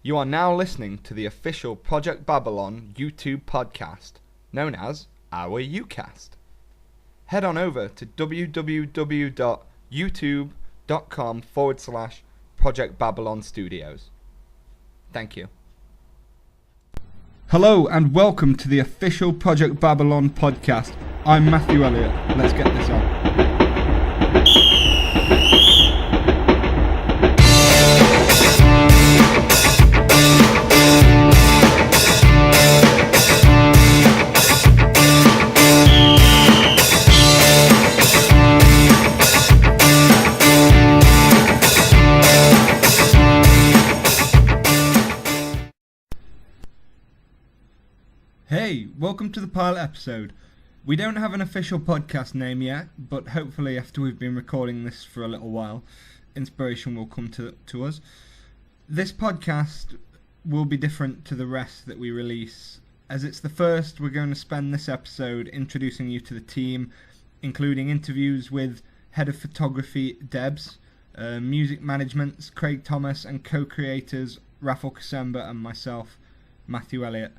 You are now listening to the official Project Babylon YouTube podcast, known as our YouCast. Head on over to www.youtube.com/Project Babylon Studios. Thank you. Hello and welcome to the official Project Babylon podcast. I'm Matthew Elliott. Let's get this on. Hey, welcome to the pilot episode. We don't have an official podcast name yet, but hopefully after we've been recording this for a little while, inspiration will come to us. This podcast will be different to the rest that we release. As it's the first, we're going to spend this episode introducing you to the team, including interviews with Head of Photography Debbz, music managements Craig Thomas, and co-creators Rafal Kocemba and myself, Matthew Elliott.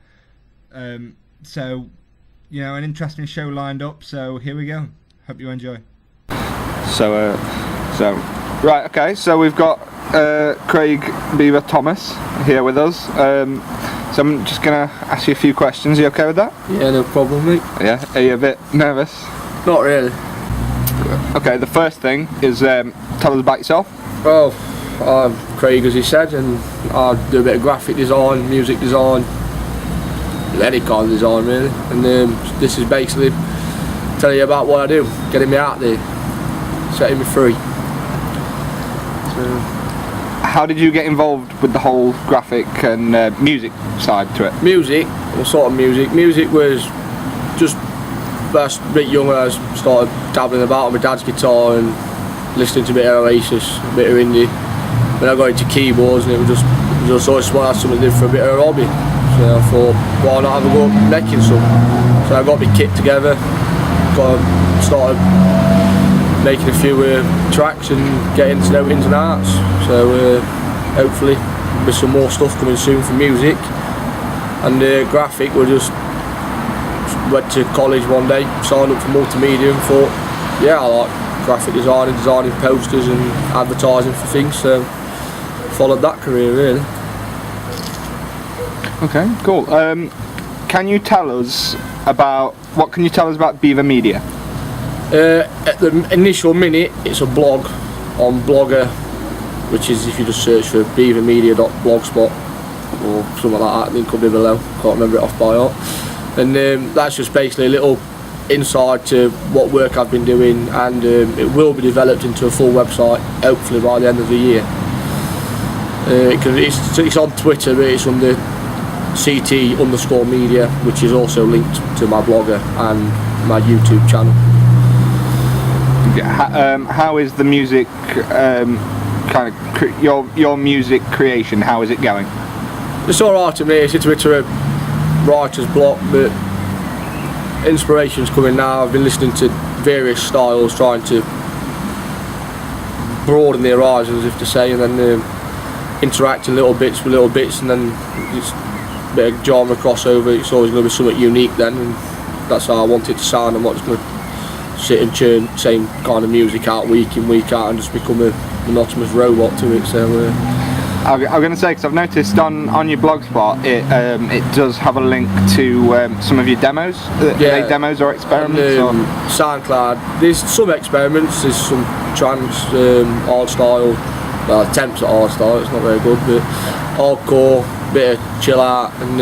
So, you know, an interesting show lined up, so here we go. Hope you enjoy. So we've got Craig Beaver Thomas here with us. So I'm just going to ask you a few questions. Are you okay with that? Yeah, no problem, mate. Yeah? Are you a bit nervous? Not really. Okay, the first thing is tell us about yourself. Well, I'm Craig, as he said, and I do a bit of graphic design, music design, any kind of design really, and this is basically telling you about what I do, getting me out there, setting me free. So, how did you get involved with the whole graphic and music side to it? Music, what sort of music? Music was just first a bit younger. I started dabbling about on my dad's guitar and listening to a bit of Oasis, a bit of indie. Then I got into keyboards, and it was just always wanted something to do for a bit of a hobby. So I thought, why not have a go at making some? So I got my kit together, started making a few tracks and getting to know ins and outs. So hopefully there's some more stuff coming soon for music. And graphic, we just went to college one day, signed up for multimedia and thought, yeah, I like graphic designing posters and advertising for things. So followed that career really. Okay, cool. Can you tell us about Beaver Media? At the initial minute, it's a blog on Blogger, which is if you just search for beavermedia.blogspot or something like that, link will be below. Can't remember it off by heart. And that's just basically a little insight to what work I've been doing, and it will be developed into a full website hopefully by the end of the year. It's on Twitter, but it's under CT_media, which is also linked to my blogger and my YouTube channel. How is the music your music creation? How is it going? It's alright to me. It's a bit of a writer's block, but inspiration's coming now. I've been listening to various styles, trying to broaden the horizons, if to say, and then interacting little bits, and then it's a bit of genre crossover. It's always going to be something unique then, and that's how I want it to sound. I'm not just going to sit and churn same kind of music out week in, week out and just become a monotonous robot to it. So I'm going to say, because I've noticed on your blogspot it does have a link to some of your demos. Are they demos or experiments? SoundCloud, there's some experiments, there's some trance, art style, attempts at art style, it's not very good, but hardcore, bit of chill out, and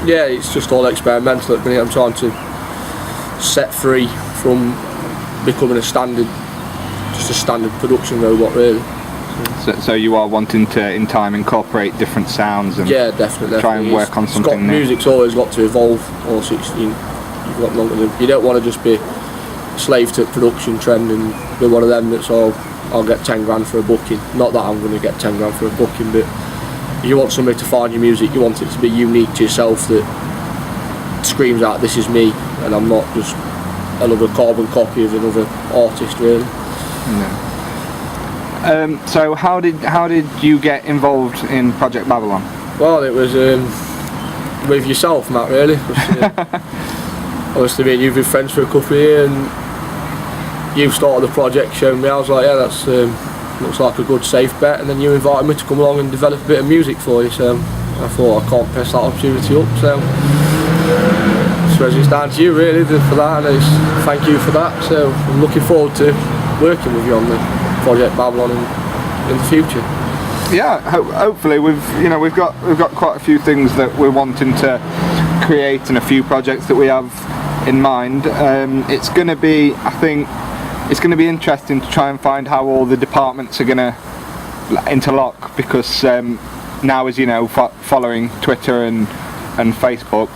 yeah, it's just all experimental at the minute. I'm trying to set free from becoming just a standard production robot really. So you are wanting to in time incorporate different sounds and yeah, definitely try and work on something new. Music's always got to evolve. Also, you don't want to just be a slave to production trend and be one of them that's I'll get 10 grand for a booking. Not that I'm going to get 10 grand for a booking, but if you want somebody to find your music, you want it to be unique to yourself, that screams out, this is me, and I'm not just another carbon copy of another artist really. No. So how did you get involved in Project Babylon? Well, it was with yourself, Matt, really. Obviously, me and you've been friends for a couple of years, and you started the project, showing me. I was like, yeah, that's looks like a good, safe bet. And then you invited me to come along and develop a bit of music for you. So I thought I can't pass that opportunity up. So I suppose it's down to you, really, for that. And thank you for that. So I'm looking forward to working with you on the Project Babylon in the future. Yeah, hopefully we've got quite a few things that we're wanting to create and a few projects that we have in mind. It's going to be, I think, it's going to be interesting to try and find how all the departments are going to interlock, because now, as you know, following Twitter and Facebook,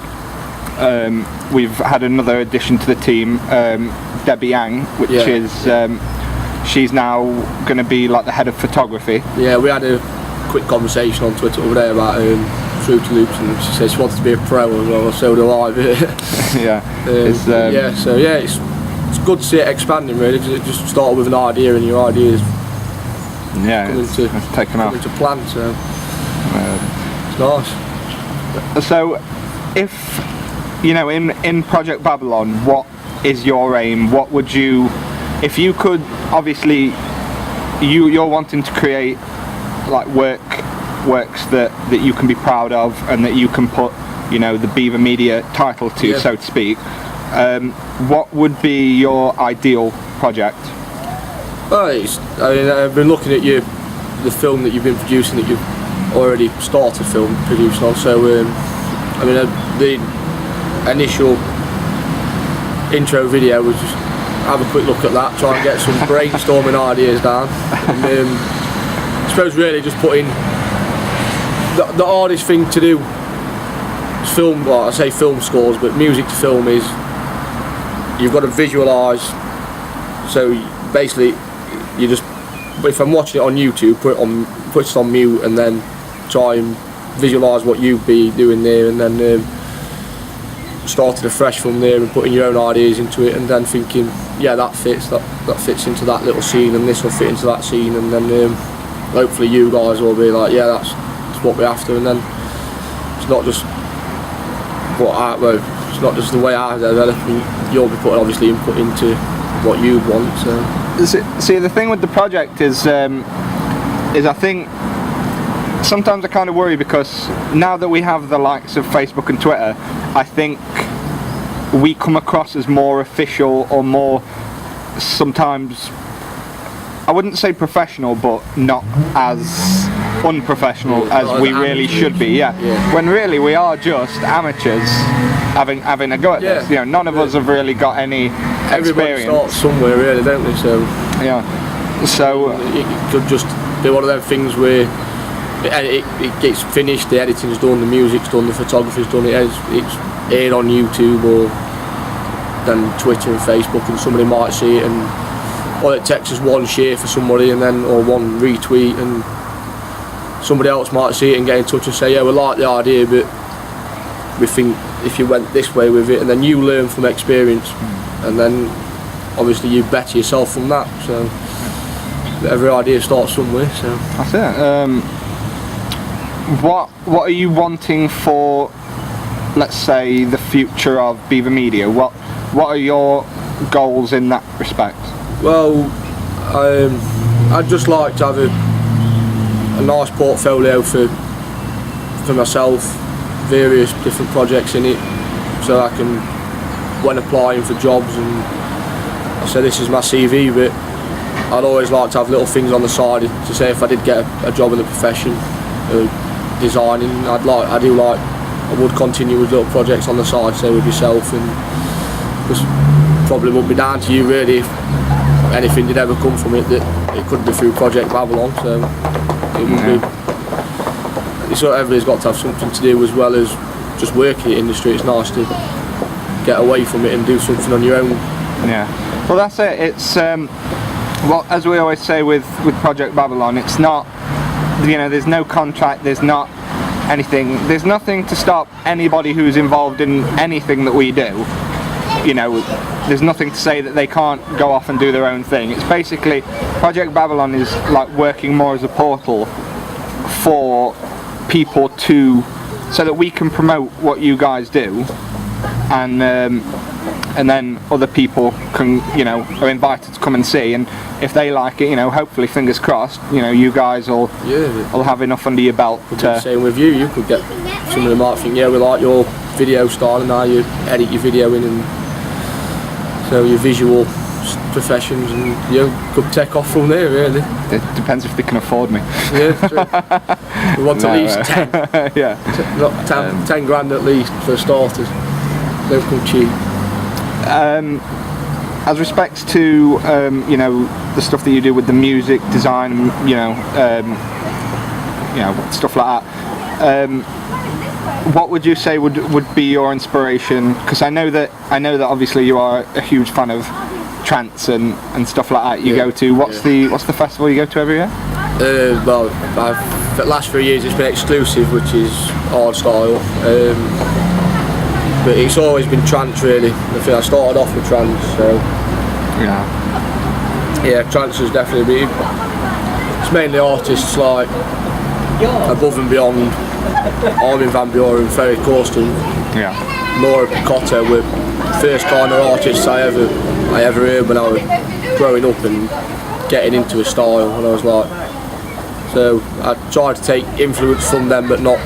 we've had another addition to the team, Debbie Yang, which is she's now going to be like the head of photography. Yeah, we had a quick conversation on Twitter over there about Fruity Loops, and she said she wants to be a pro as well, so do I. It's good to see it expanding, really, because it just started with an idea, and your ideas taken off into plan, so it's nice. So if in Project Babylon, what is your aim? What would you, if you could, obviously you're wanting to create like works that you can be proud of and that you can put the Beaver Media title to, so to speak. What would be your ideal project? Well, I've been looking at the film that you've been producing, that you've already started producing on. So the initial intro video was just have a quick look at that, try and get some brainstorming ideas down, and I suppose really just putting the hardest thing to do is film. Well, I say film scores, but music to film is you've got to visualise. So basically, you just, if I'm watching it on YouTube, put it on mute, and then try and visualise what you'd be doing there, and then started afresh from there and putting your own ideas into it, and then thinking, yeah, that fits into that little scene, and this will fit into that scene, and then hopefully you guys will be like, yeah, that's what we're after, and then it's not just it's not just the way I develop, you'll be putting obviously input into what you want. So see, the thing with the project is I think sometimes I kind of worry, because now that we have the likes of Facebook and Twitter, I think we come across as more official, or more, sometimes, I wouldn't say professional, but not as unprofessional as we really should be. When really we are just amateurs having a go at this. None of us have really got any experience. Everybody starts somewhere, really, don't they? So it could just be one of those things where it gets finished, the editing's done, the music's done, the photography's done, it's aired on YouTube or then Twitter and Facebook, and somebody might see it, and all it takes is one share for somebody, and then, or one retweet, and somebody else might see it and get in touch and say, yeah, we like the idea, but we think if you went this way with it, and then you learn from experience, and then obviously you better yourself from that. So every idea starts somewhere. So that's it. What are you wanting for, let's say, the future of Beaver Media? What are your goals in that respect? Well, I'd just like to have a nice portfolio for myself, various different projects in it, so I can, when applying for jobs, and I say this is my CV, but I'd always like to have little things on the side to say if I did get a job in the profession, designing, I would continue with little projects on the side, say with yourself, and just probably would be down to you really if anything did ever come from it, that it could be through Project Babylon. So it would be, it's sort of, everybody's got to have something to do as well as just working in the industry. It's nice to get away from it and do something on your own. Well, that's it. It's well, as we always say with Project Babylon, it's not, there's no contract, there's not anything, there's nothing to stop anybody who's involved in anything that we do there's nothing to say that they can't go off and do their own thing. It's basically, Project Babylon is like working more as a portal for people so that we can promote what you guys do, and then other people can, are invited to come and see, and if they like it, hopefully, fingers crossed, you guys will have enough under your belt. Same with you. You could get, some of them might think, we like your video style, and now you edit your video in, and so your visual professions, and could take off from there, really. It depends if they can afford me. Yeah, true. We want at least 10. Yeah. 10 grand at least for starters. Don't come cheap. As respects to the stuff that you do with the music design, stuff like that, what would you say would be your inspiration? Because I know that obviously you are a huge fan of trance and stuff like that. You go to what's the festival you go to every year? Well, for the last 3 years it's been exclusive, which is hard style. But it's always been trance, really. I think I started off with trance, so trance has definitely been. It's mainly artists like Above and Beyond, Armin van Buuren, Ferry Corsten, Laura Picotta were the first kind of artists I ever heard when I was growing up and getting into a style, and I was like, so I tried to take influence from them but not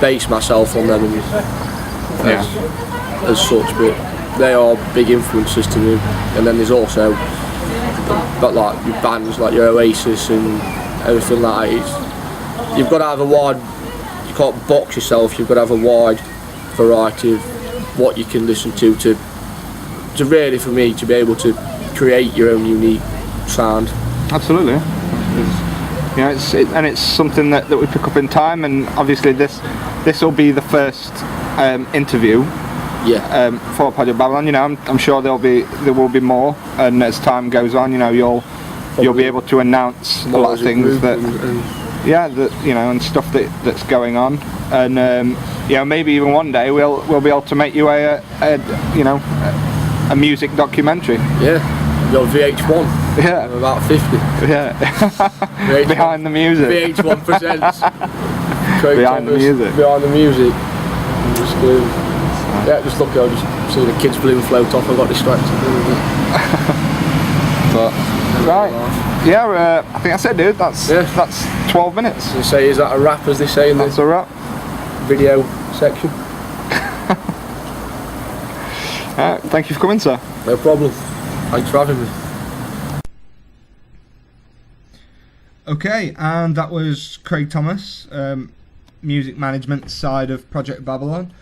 base myself on them as such, but they are big influences to me. And then there's also like your bands like your Oasis and everything like that. You've got to have you can't box yourself, you've got to have a wide variety of what you can listen to really, for me, to be able to create your own unique sound. Absolutely. It's something that we pick up in time, and obviously this will be the first interview for Project Babylon. I'm sure there will be more, and as time goes on, you'll be able to announce a lot of things and stuff that's going on, and maybe even one day we'll be able to make you a music documentary. Your VH1. I'm about 50. VH1, behind the music. VH1 presents. Behind the music. Behind the music. Just look, I just see the kids' balloon float off. I got distracted. Right. I think that's it, dude. That's 12 minutes. They say, is that a wrap, as they say in That's a wrap. Video section. Thank you for coming, sir. No problem. Thanks for having me. Okay, and that was Craig Thomas, music management side of Project Babylon.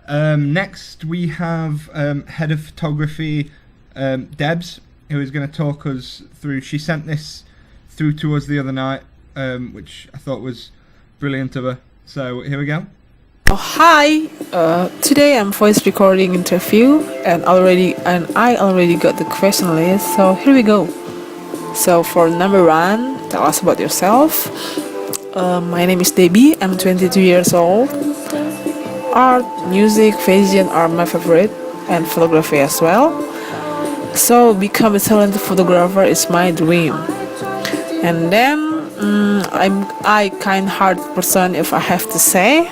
Next we have head of photography, Debbz, who is going to talk us through. She sent this through to us the other night, which I thought was brilliant of her. So here we go. Oh, hi! Today I'm voice recording interview, and I already got the question list. So here we go. So for number 1, tell us about yourself. My name is Debbie. I'm 22 years old. Art, music, fashion are my favorite, and photography as well. So become a talented photographer is my dream. And then I'm kind-hearted person, if I have to say.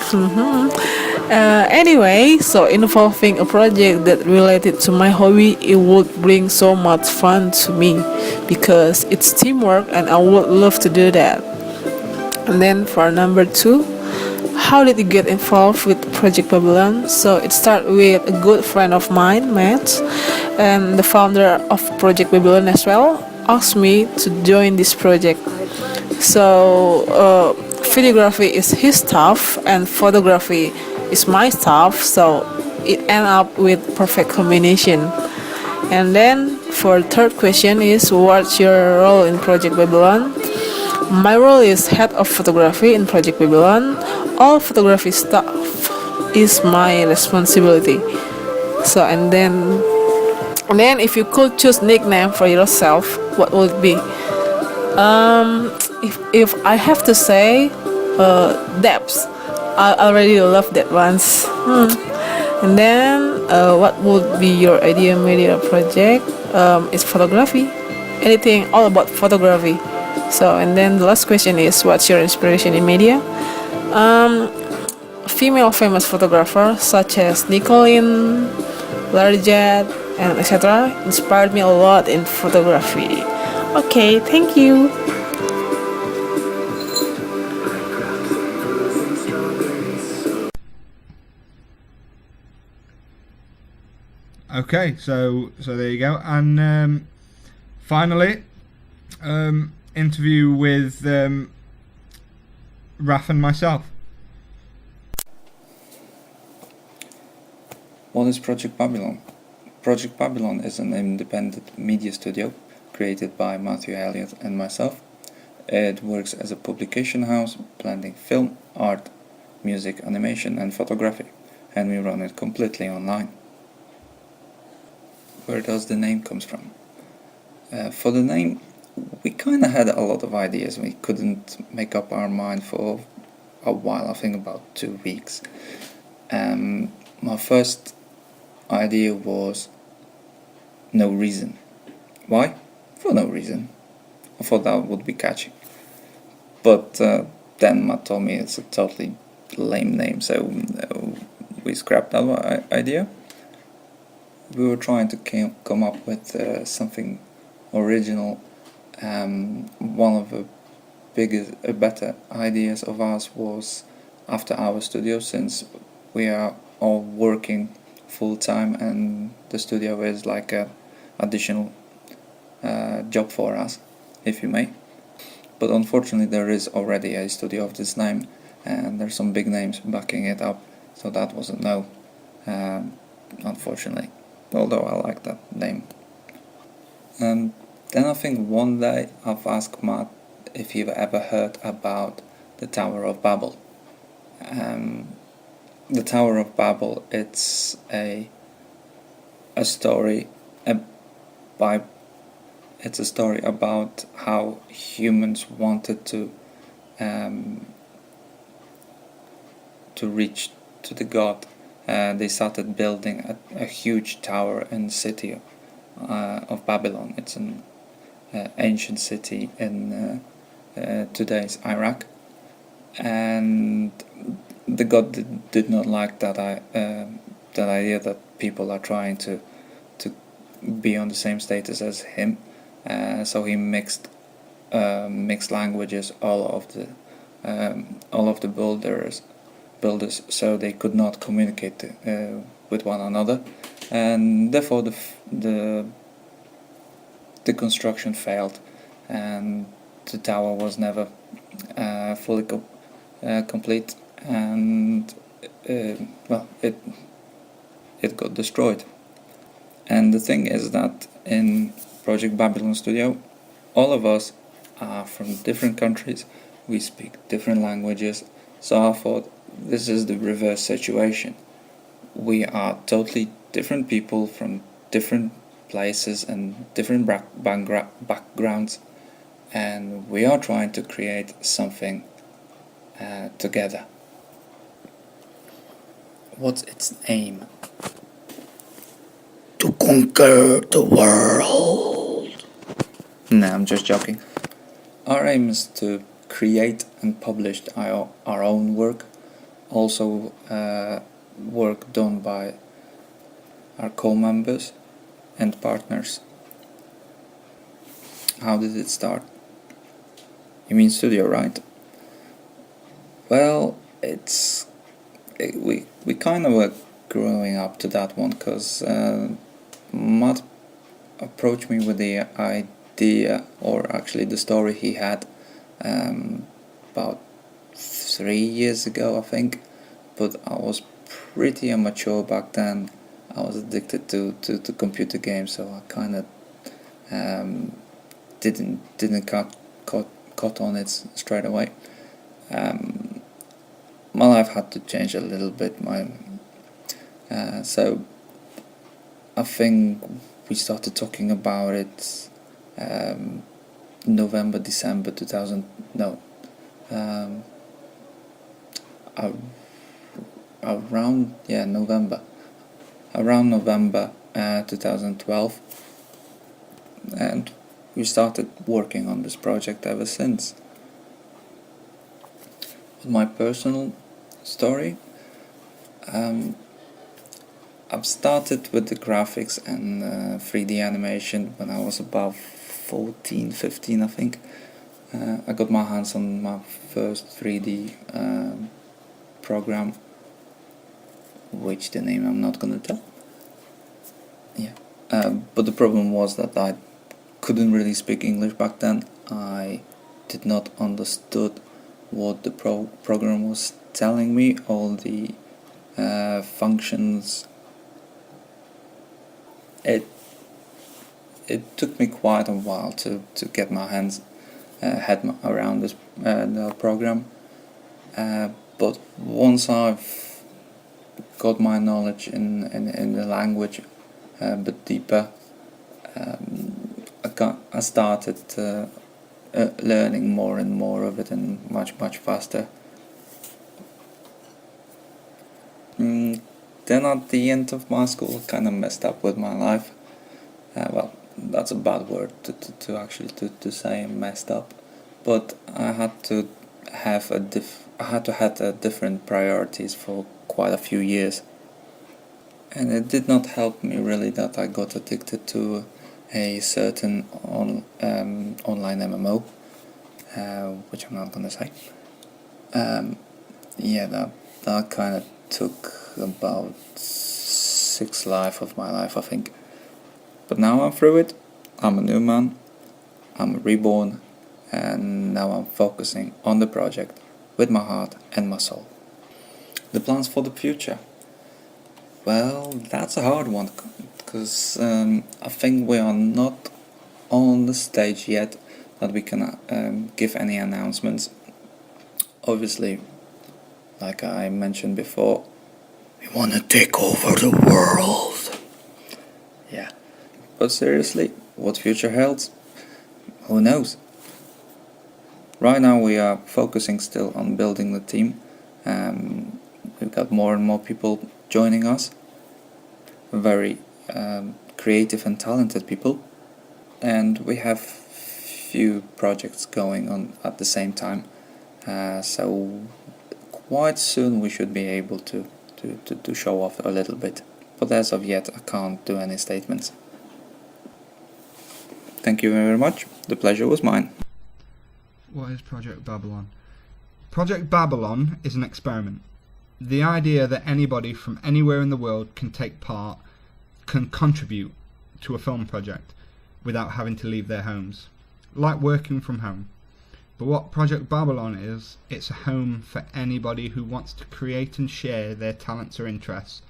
Anyway, so involving a project that related to my hobby, it would bring so much fun to me because it's teamwork, and I would love to do that. And then for number 2, how did you get involved with Project Babylon? So it started with a good friend of mine, Matt, and the founder of Project Babylon as well, asked me to join this project. So videography is his stuff and photography is my stuff, so it ended up with perfect combination. And then for third question is, what's your role in Project Babylon? My role is head of photography in Project Babylon. All photography stuff is my responsibility. So and then if you could choose nickname for yourself, what would it be? If I have to say, Debbz. I already love that once. And then, what would be your ideal media project? It's photography, anything all about photography. So, and then the last question is, what's your inspiration in media? Female famous photographers such as Nicolene, Larjad, and etc. inspired me a lot in photography. Okay, thank you. Okay, so there you go. And finally, interview with Raf and myself. What is Project Babylon? Project Babylon is an independent media studio created by Matthew Elliott and myself. It works as a publication house, blending film, art, music, animation and photography, and we run it completely online. Where does the name comes from? For the name, we kinda had a lot of ideas. We couldn't make up our mind for a while, I think about 2 weeks. My first idea was no reason. Why? For no reason. I thought that would be catchy. But then Matt told me it's a totally lame name, so we scrapped that idea. We were trying to come up with something original. One of the better ideas of ours was after our studio, since we are all working full time and the studio is like a additional job for us, if you may. But unfortunately there is already a studio of this name and there's some big names backing it up, so that was a no, unfortunately, although I like that name. Then I think one day I've asked Matt if you've ever heard about the Tower of Babel. The Tower of Babel, it's a story it's a story about how humans wanted to reach to the god. They started building a huge tower in the city of Babylon. It's an ancient city in today's Iraq, and the god did not like that idea that people are trying to be on the same status as him. So he mixed languages all of the builders, so they could not communicate with one another, and therefore the construction failed, and the tower was never fully complete, and it got destroyed. And the thing is that in Project Babylon Studio, all of us are from different countries, we speak different languages, so I thought this is the reverse situation. We are totally different people from different places and different backgrounds, and we are trying to create something together. What's its aim? To conquer the world. Nah, I'm just joking. Our aim is to create and publish our own work, also work done by our co-members and partners. How did it start? You mean studio, right? Well, we kind of were growing up to that one, because Matt approached me with the idea, or actually the story he had about 3 years ago, I think, but I was pretty immature back then. I was addicted to computer games, so I kind of didn't caught on it straight away. My life had to change a little bit. So I think we started talking about it November, December 2000. No, around November around November 2012, and we started working on this project ever since. My personal story, I've started with the graphics and 3D animation when I was about 14, 15 I think. I got my hands on my first 3D program, which the name I'm not gonna tell. Yeah, but the problem was that I couldn't really speak English back then. I did not understood what the program was telling me, all the functions. It took me quite a while to get my head around this the program, but once I've got my knowledge in the language a bit deeper, I started learning more and more of it, and much faster. Then at the end of my school, I kind of messed up with my life. Well, that's a bad word to say, messed up. But I had to have different priorities for quite a few years, and it did not help me really that I got addicted to a certain online MMO, which I'm not gonna say. Yeah, that kind of took about 6 life of my life, I think. But now I'm through it. I'm a new man. I'm reborn, and now I'm focusing on the project with my heart and my soul. The plans for the future. Well, that's a hard one, because I think we are not on the stage yet that we can give any announcements. Obviously, like I mentioned before, we want to take over the world. Yeah, but seriously, what future holds? Who knows? Right now we are focusing still on building the team. We've got more and more people joining us. Very creative and talented people. And we have few projects going on at the same time. So quite soon we should be able to show off a little bit. But as of yet, I can't do any statements. Thank you very much. The pleasure was mine. What is Project Babylon? Project Babylon is an experiment. The idea that anybody from anywhere in the world can take part, can contribute to a film project without having to leave their homes. Like working from home. But what Project Babylon is, it's a home for anybody who wants to create and share their talents or interests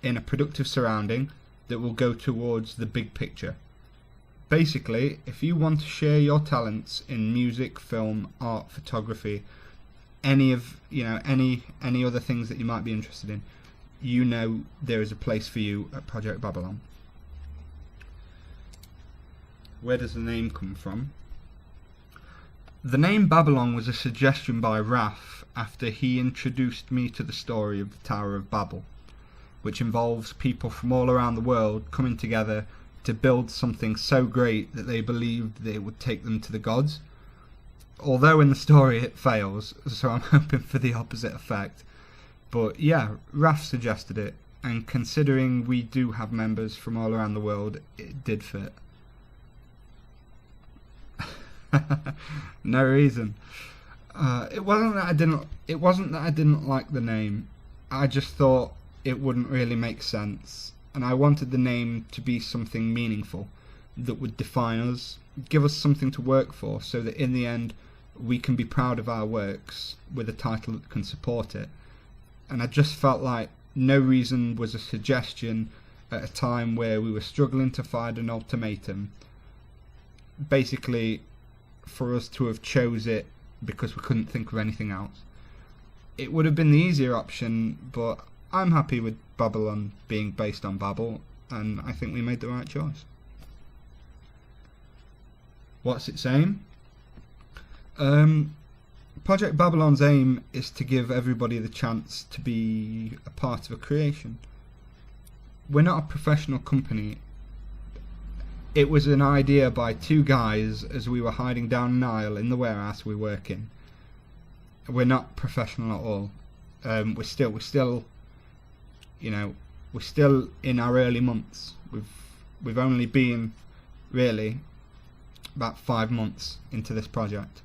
in a productive surrounding that will go towards the big picture. Basically, if you want to share your talents in music, film, art, photography, any other things that you might be interested in, you know there is a place for you at Project Babylon. Where does the name come from? The name Babylon was a suggestion by Raf after he introduced me to the story of the Tower of Babel, which involves people from all around the world coming together to build something so great that they believed that it would take them to the gods. Although in the story it fails, so I'm hoping for the opposite effect. But yeah, Raf suggested it, and considering we do have members from all around the world, it did fit. No reason. It wasn't that I didn't like the name. I just thought it wouldn't really make sense, and I wanted the name to be something meaningful that would define us, give us something to work for, so that in the end we can be proud of our works with a title that can support it. And I just felt like No Reason was a suggestion at a time where we were struggling to find an ultimatum. Basically, for us to have chose it because we couldn't think of anything else. It would have been the easier option, but I'm happy with Babylon being based on Babel, and I think we made the right choice. What's its aim? Project Babylon's aim is to give everybody the chance to be a part of a creation. we're not a professional company. It was an idea by two guys as we were hiding down an aisle in the warehouse we work in. We're not professional at all. We're still, we're still in our early months. We've only been really about 5 months into this project.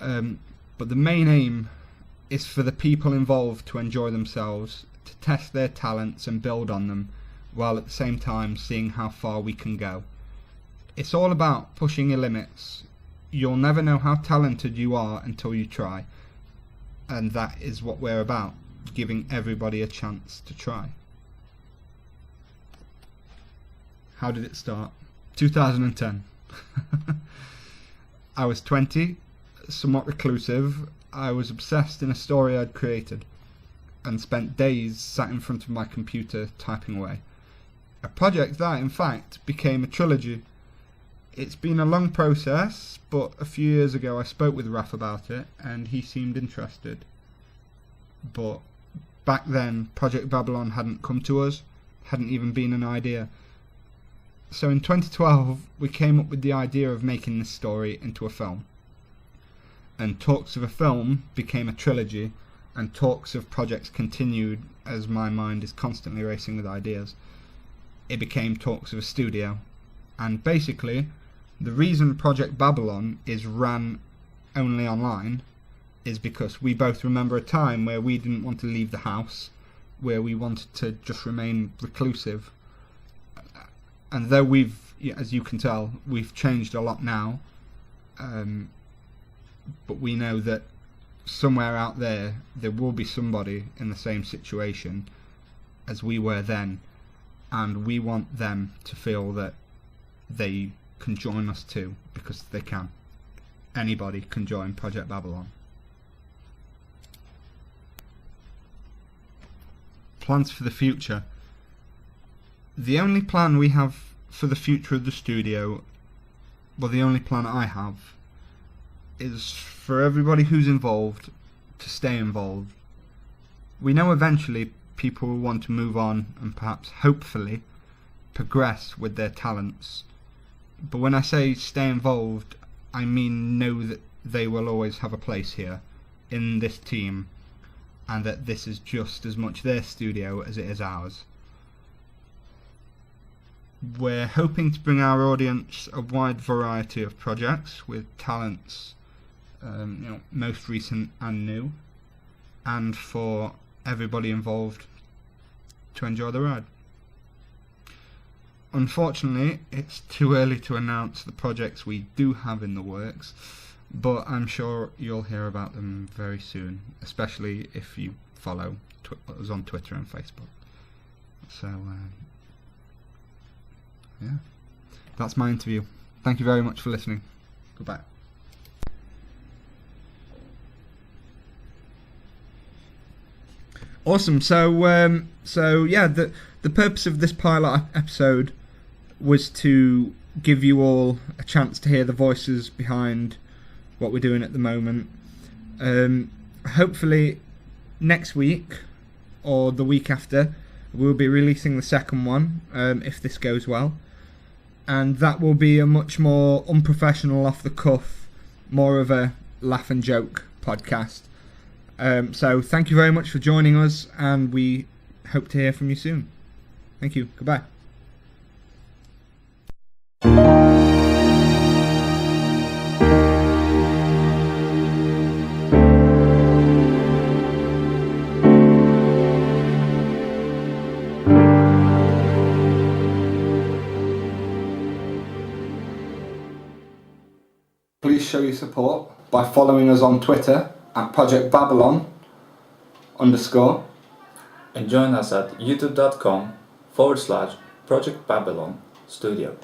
But the main aim is for the people involved to enjoy themselves, to test their talents and build on them, while at the same time seeing how far we can go. It's all about pushing your limits. You'll never know how talented you are until you try, and that is what we're about, giving everybody a chance to try. How did it start? 2010. I was 20, somewhat reclusive. I was obsessed in a story I'd created and spent days sat in front of my computer typing away. A project that, in fact, became a trilogy. It's been a long process, but a few years ago I spoke with Raf about it and he seemed interested. But back then, Project Babylon hadn't come to us, hadn't even been an idea. So in 2012, we came up with the idea of making this story into a film. And talks of a film became a trilogy, and talks of projects continued as my mind is constantly racing with ideas. It became talks of a studio, and basically the reason Project Babylon is ran only online is because we both remember a time where we didn't want to leave the house, where we wanted to just remain reclusive. And though we've, as you can tell, we've changed a lot now, but we know that somewhere out there will be somebody in the same situation as we were then, and we want them to feel that they can join us too, because they can. Anybody can join Project Babylon. Plans for the future. The only plan we have for the future of the studio, well, the only plan I have, is for everybody who's involved to stay involved. We know eventually people will want to move on and perhaps, hopefully, progress with their talents. But when I say stay involved, I mean know that they will always have a place here, in this team, and that this is just as much their studio as it is ours. We're hoping to bring our audience a wide variety of projects with talents, most recent and new, and for everybody involved to enjoy the ride. Unfortunately, it's too early to announce the projects we do have in the works, but I'm sure you'll hear about them very soon, especially if you follow us on Twitter and Facebook. So, yeah, that's my interview. Thank you very much for listening. Goodbye. Awesome. So yeah, the purpose of this pilot episode was to give you all a chance to hear the voices behind what we're doing at the moment. Hopefully next week or the week after we'll be releasing the second one, if this goes well, and that will be a much more unprofessional, off the cuff, more of a laugh and joke podcast. So thank you very much for joining us, and we hope to hear from you soon. Thank you. Goodbye. Please show your support by following us on Twitter at Project Babylon _ and join us at youtube.com/Project Babylon Studio.